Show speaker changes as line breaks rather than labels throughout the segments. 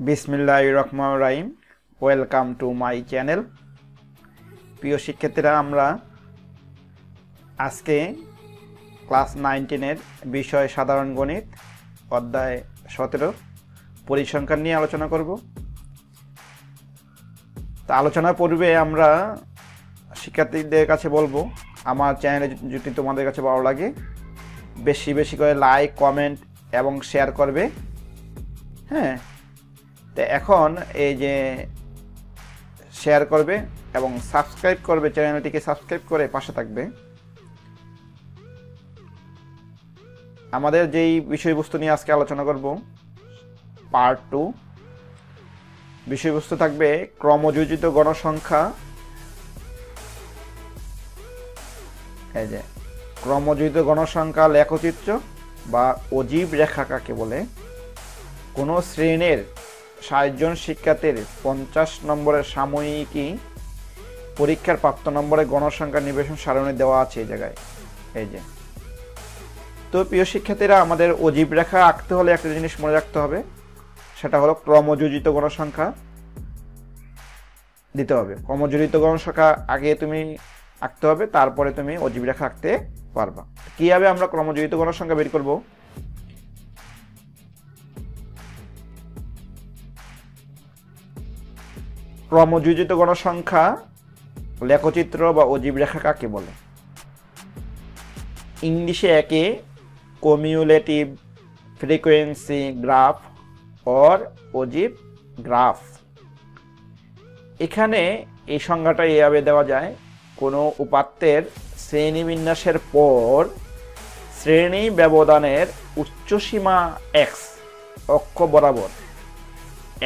বিসমিল্লাহিররহমানিররহিম। Welcome to my channel. প্রিয় শিক্ষার্থীরা, আমরা আজকে ক্লাস 9-10 বিষয় সাধারণ গণিত অধ্যায় 17 পরিসংখ্যান নিয়ে আলোচনা করব। তা আলোচনার পূর্বে আমরা শিক্ষার্থীদের কাছে বলবো, আমার চ্যানেলে যদি তোমাদের কাছে ভালো লাগে বেশি বেশি করে লাইক, কমেন্ট এবং শেয়ার করবে। হ্যাঁ, তো এখন এই যে শেয়ার করবে এবং সাবস্ক্রাইব করবে, চ্যানেলটিকে সাবস্ক্রাইব করে পাশে থাকবে। আমাদের যেই বিষয়বস্তু নিয়ে আজকে আলোচনা করব, পার্ট 2, বিষয়বস্তু থাকবে ক্রমযোজিত গণসংখ্যা। এই যে ক্রমযোজিত গণসংখ্যা লেখচিত্র বা অজীব রেখা কাকে বলে। কোনো শ্রেণীর 60 জন শিক্ষার্থীর 50 নম্বরের সাময়িকী পরীক্ষার প্রাপ্ত নম্বরের গণসংখ্যা নিবেশন সারণী দেওয়া আছে এই জায়গায়। এই যে, তো প্রিয় শিক্ষার্থীরা, আমাদের অজীব রেখা আঁকতে হলে একটা জিনিস মনে রাখতে হবে, সেটা হলো ক্রমযোজিত গণসংখ্যা দিতে হবে। ক্রমযোজিত গণসংখ্যা আগে তুমি আঁকতে হবে, তারপরে তুমি অজীব রেখা আঁকতে পারবা। কিভাবে আমরা ক্রমযোজিত গণসংখ্যা বের করব? ক্রমযোজিত গণসংখ্যা লেখচিত্র বা অজীব রেখা কাকে বলে? ইংলিশে একে কমিউলেটিভ ফ্রিকোয়েন্সি গ্রাফ অর অজীব গ্রাফ। এখানে এই সংজ্ঞাটা এভাবে দেওয়া যায়: কোনো উপাত্তের শ্রেণীবিন্যাসের পর শ্রেণী ব্যবধানের উচ্চসীমা x অক্ষ বরাবর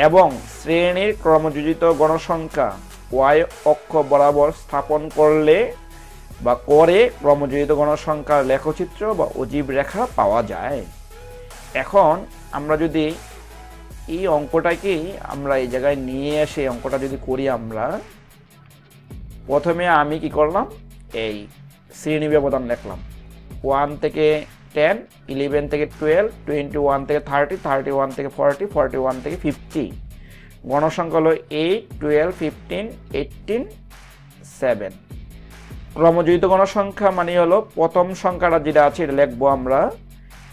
এবং শ্রেণীর ক্রমযোজিত গণসংখ্যা y অক্ষ বরাবর স্থাপন করলে বা করে ক্রমযোজিত গণসংখ্যার লেখচিত্র বা অজীব রেখা পাওয়া যায়। এখন আমরা যদি এই অঙ্কটাকেই আমরা এই জায়গায় নিয়ে এসে অঙ্কটা যদি করি, আমরা প্রথমে আমি কি করলাম, এই শ্রেণী ব্যবধান লিখলাম 1 থেকে 10, 11 থেকে 12, 21 থেকে 30, 31 থেকে 40, 41 থেকে 50। গণসংখ্যা হলো 8, 12, 15, 18, 7। ক্রমযোজিত গণসংখ্যা মানে হলো প্রথম সংখ্যাটা যেটা আছে এটা লিখবো আমরা,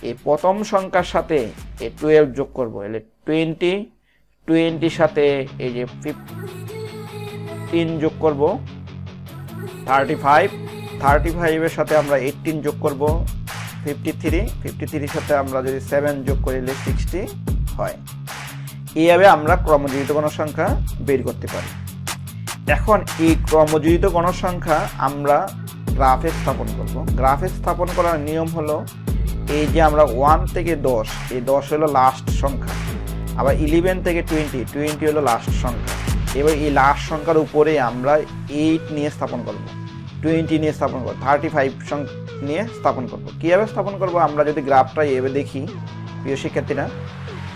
এই প্রথম সংখ্যার সাথে এই 12 যোগ করবো, এলে 20, 20 সাথে এই যে 15 যোগ করব, 35, 35 এর সাথে আমরা 18 যোগ করব, 53, 53 সাথে আমরা যদি 7 যোগ করি 60 হয়। এইভাবে আমরা ক্রমযোজিত গণসংখ্যা বের করতে পারি। এখন এই ক্রমযোজিত গণসংখ্যা আমরা গ্রাফে স্থাপন করব। গ্রাফে স্থাপন করার নিয়ম হলো, এই যে আমরা 1 থেকে 10, এই 10 হলো লাস্ট সংখ্যা, আবার 11 থেকে 20, 20 হলো লাস্ট সংখ্যা। এবার এই লাস্ট সংখ্যার উপরে আমরা 8 নিয়ে স্থাপন করব, 20 নিয়ে স্থাপন করব, 35 নিয়ে স্থাপন করব। কীভাবে স্থাপন করব? আমরা যদি গ্রাফটা এভাবে দেখি প্রিয় শিক্ষার্থীরা,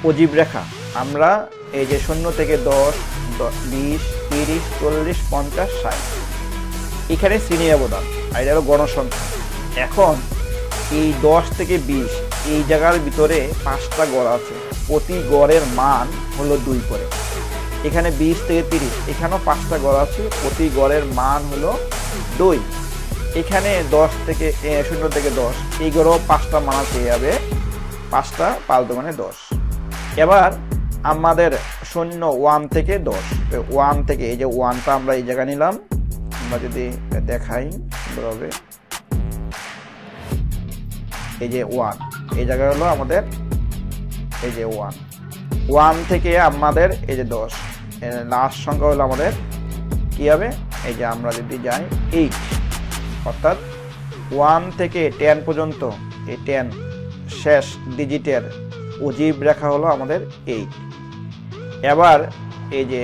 অজীব রেখা আমরা এই যে 0 থেকে 10, 20, 30, 40, 50, 60 এখানে শ্রেণী ব্যবধান, আর এটা হলো গণসংখ্যা। এখন এই 10 থেকে 20 এই জায়গার ভিতরে 5টা গড় আছে, প্রতি গড়ের মান হলো 2 করে। এখানে 20 থেকে 30 এখানেও 5টা গড় আছে, প্রতি গড়ের মান হলো 2। এখানে 0 থেকে 10 এই গড়েও 5টা মান আছে, যাবে 5টা 5 মানে 10। এবার আমাদের 1 থেকে 10, 1 থেকে এই যে 1টা আমরা এই জায়গায় নিলাম, আমরা যদি দেখাই সুন্দরভাবে, এই যে 1 এই জায়গায় হলো আমাদের এই যে 1 থেকে আমাদের এই যে 10 লাস্ট সংখ্যা হলো আমাদের কি হবে, এই যে আমরা যদি যাই 8, অর্থাৎ 1 থেকে 10 পর্যন্ত এই 10 শেষ ডিজিটের অজীব রেখা হলো আমাদের 8। এবার এই যে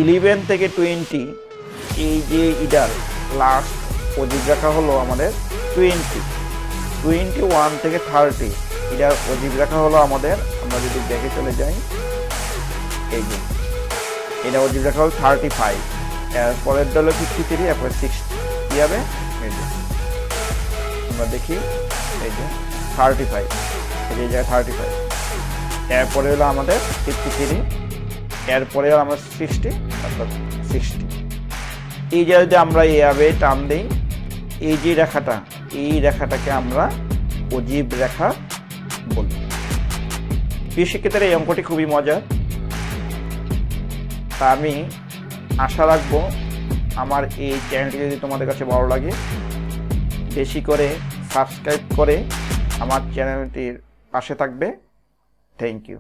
11 থেকে 20 এই যে ইডার লাস্ট অজীব রেখা হলো আমাদের 20। 21 থেকে 30 এই এটা অজীব রেখা হলো আমাদের, আমরা যদি দেখে চলে যাই, এই যে এটা অজীব রেখা হলো 35, এরপরের হলো 53, এরপরে 60, কি হবে এই যে আমরা দেখি এই যে 35, এই জায়গায় 35, এরপরে হলো আমাদের 53, এরপরে হলো আমরা 60, তারপর 60। এই যে যদি আমরা এইভাবে টান দিই, এই যে রেখাটা, এই রেখাটাকে আমরা অজীব রেখা বলি। শিক্ষার্থীরা এই অঙ্কটি খুবই মজার। তা আমি আশা রাখবো আমার এই চ্যানেলটি যদি তোমাদের কাছে ভালো লাগে, বেশি করে সাবস্ক্রাইব করে আমার চ্যানেলটির পাশে থাকবে। Thank you.